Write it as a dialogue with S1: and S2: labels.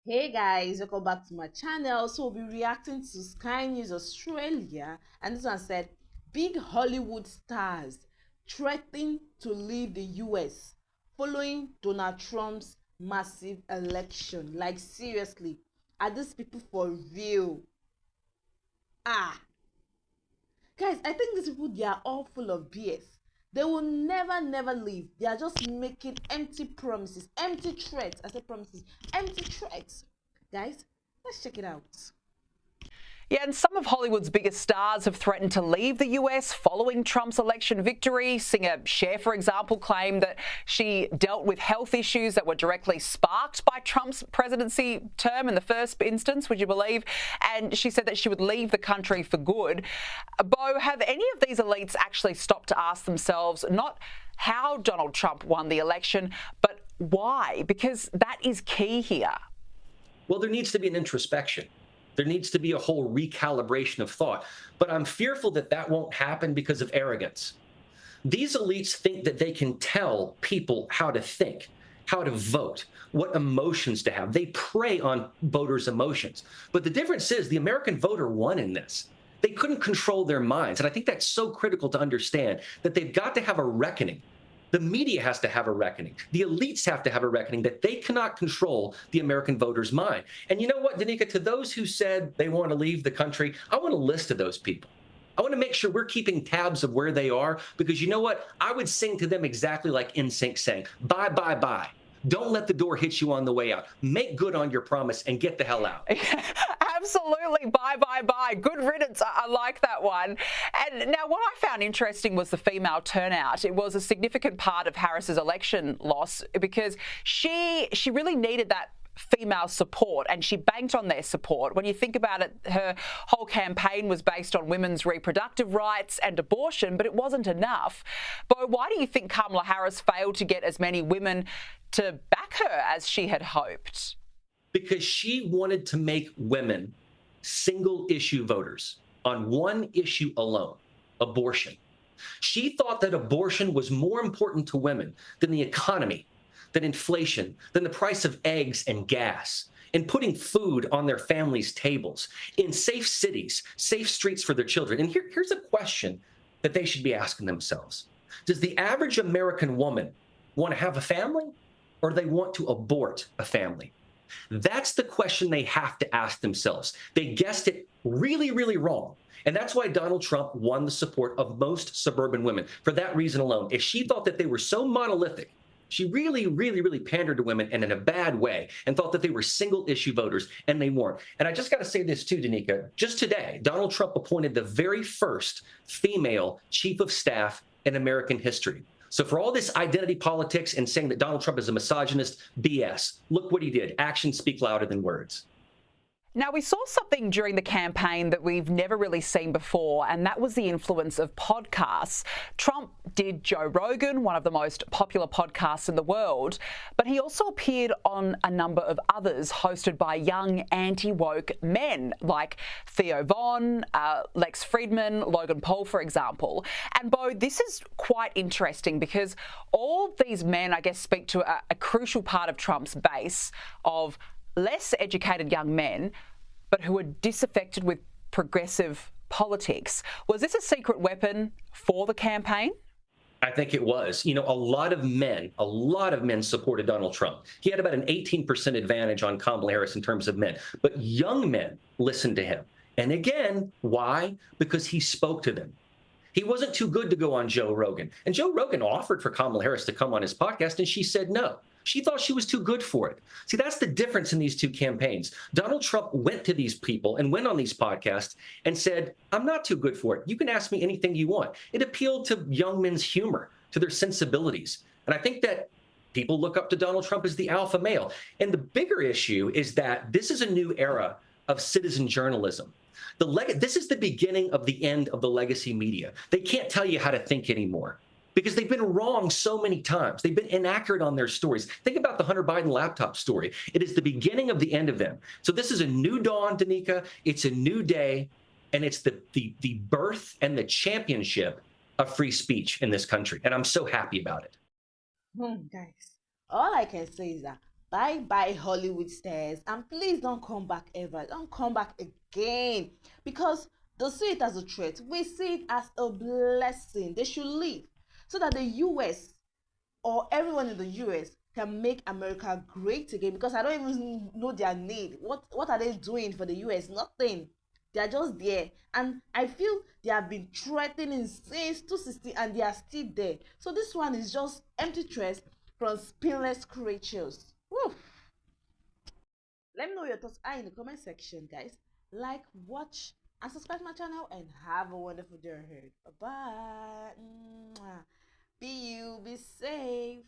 S1: Hey guys, welcome back to my channel. So we'll be reacting to Sky News Australia, and this one said big Hollywood stars threatening to leave the US following Donald Trump's massive election. Like seriously, are these people for real? Ah, guys, I think these people they are all full of BS. They will never leave. They are just making empty promises, empty threats. I said promises, empty threats. Guys, let's check it out.
S2: Yeah, and some of Hollywood's biggest stars have threatened to leave the US following Trump's election victory. Singer Cher, for example, claimed that she dealt with health issues that were directly sparked by Trump's presidency term in the first instance, would you believe? And she said that she would leave the country for good. Bo, have any of these elites actually stopped to ask themselves not how Donald Trump won the election, but why? Because that is key here.
S3: Well, there needs to be an introspection. There needs to be a whole recalibration of thought. But I'm fearful that that won't happen because of arrogance. These elites think that they can tell people how to think, how to vote, what emotions to have. They prey on voters' emotions. But the difference is the American voter won in this. They couldn't control their minds. And I think that's so critical to understand that they've got to have a reckoning. The media has to have a reckoning. The elites have to have a reckoning that they cannot control the American voter's mind. And you know what, Danica, to those who said they want to leave the country, I want a list of those people. I want to make sure we're keeping tabs of where they are, because you know what? I would sing to them exactly like NSYNC sang, bye, bye, bye. Don't let the door hit you on the way out. Make good on your promise and get the hell out.
S2: Absolutely. Bye, bye, bye. Good riddance. I like that one. And now what I found interesting was the female turnout. It was a significant part of Harris's election loss because she really needed that female support, and she banked on their support. When you think about it, her whole campaign was based on women's reproductive rights and abortion, but it wasn't enough. But why do you think Kamala Harris failed to get as many women to back her as she had hoped?
S3: Because she wanted to make women single issue voters on one issue alone, abortion. She thought that abortion was more important to women than the economy, than inflation, than the price of eggs and gas, and putting food on their families' tables, in safe cities, safe streets for their children. And here's a question that they should be asking themselves. Does the average American woman want to have a family, or do they want to abort a family? That's the question they have to ask themselves. They guessed it really wrong. And that's why Donald Trump won the support of most suburban women, for that reason alone. If she thought that they were so monolithic, she really pandered to women, and in a bad way, and thought that they were single issue voters, and they weren't. And I just got to say this too, Danica. Just today, Donald Trump appointed the very first female chief of staff in American history. So for all this identity politics and saying that Donald Trump is a misogynist, BS. Look what he did. Actions speak louder than words.
S2: Now, we saw something during the campaign that we've never really seen before, and that was the influence of podcasts. Trump did Joe Rogan, one of the most popular podcasts in the world, but he also appeared on a number of others hosted by young anti-woke men like Theo Von, Lex Friedman, Logan Paul, for example. And Bo, this is quite interesting because all these men, I guess, speak to a crucial part of Trump's base of less educated young men, but who are disaffected with progressive politics. Was this a secret weapon for the campaign?
S3: I think it was. You know, a lot of men supported Donald Trump. He had about an 18% advantage on Kamala Harris in terms of men. But young men listened to him. And again, why? Because he spoke to them. He wasn't too good to go on Joe Rogan. And Joe Rogan offered for Kamala Harris to come on his podcast, and she said no. She thought she was too good for it. See, that's the difference in these two campaigns. Donald Trump went to these people and went on these podcasts and said, I'm not too good for it. You can ask me anything you want. It appealed to young men's humor, to their sensibilities. And I think that people look up to Donald Trump as the alpha male. And the bigger issue is that this is a new era of citizen journalism. This is the beginning of the end of the legacy media. They can't tell you how to think anymore because they've been wrong so many times. They've been inaccurate on their stories. Think about the Hunter Biden laptop story. It is the beginning of the end of them. So this is a new dawn, Danica. It's a new day, and it's the birth and the championship of free speech in this country. And I'm so happy about it.
S1: Guys, all I can say is that Bye bye, Hollywood stars. And please don't come back ever. Don't come back again. Because they see it as a threat. We see it as a blessing. They should leave so that the US or everyone in the US can make America great again. Because I don't even know their need. What are they doing for the US? Nothing. They are just there. And I feel they have been threatening since 260 and they are still there. So this one is just empty threats from spineless creatures. Woo. Let me know your thoughts are in the comment section, guys. Like, watch, and subscribe to my channel, and have a wonderful day ahead. Bye bye. Be you, be safe.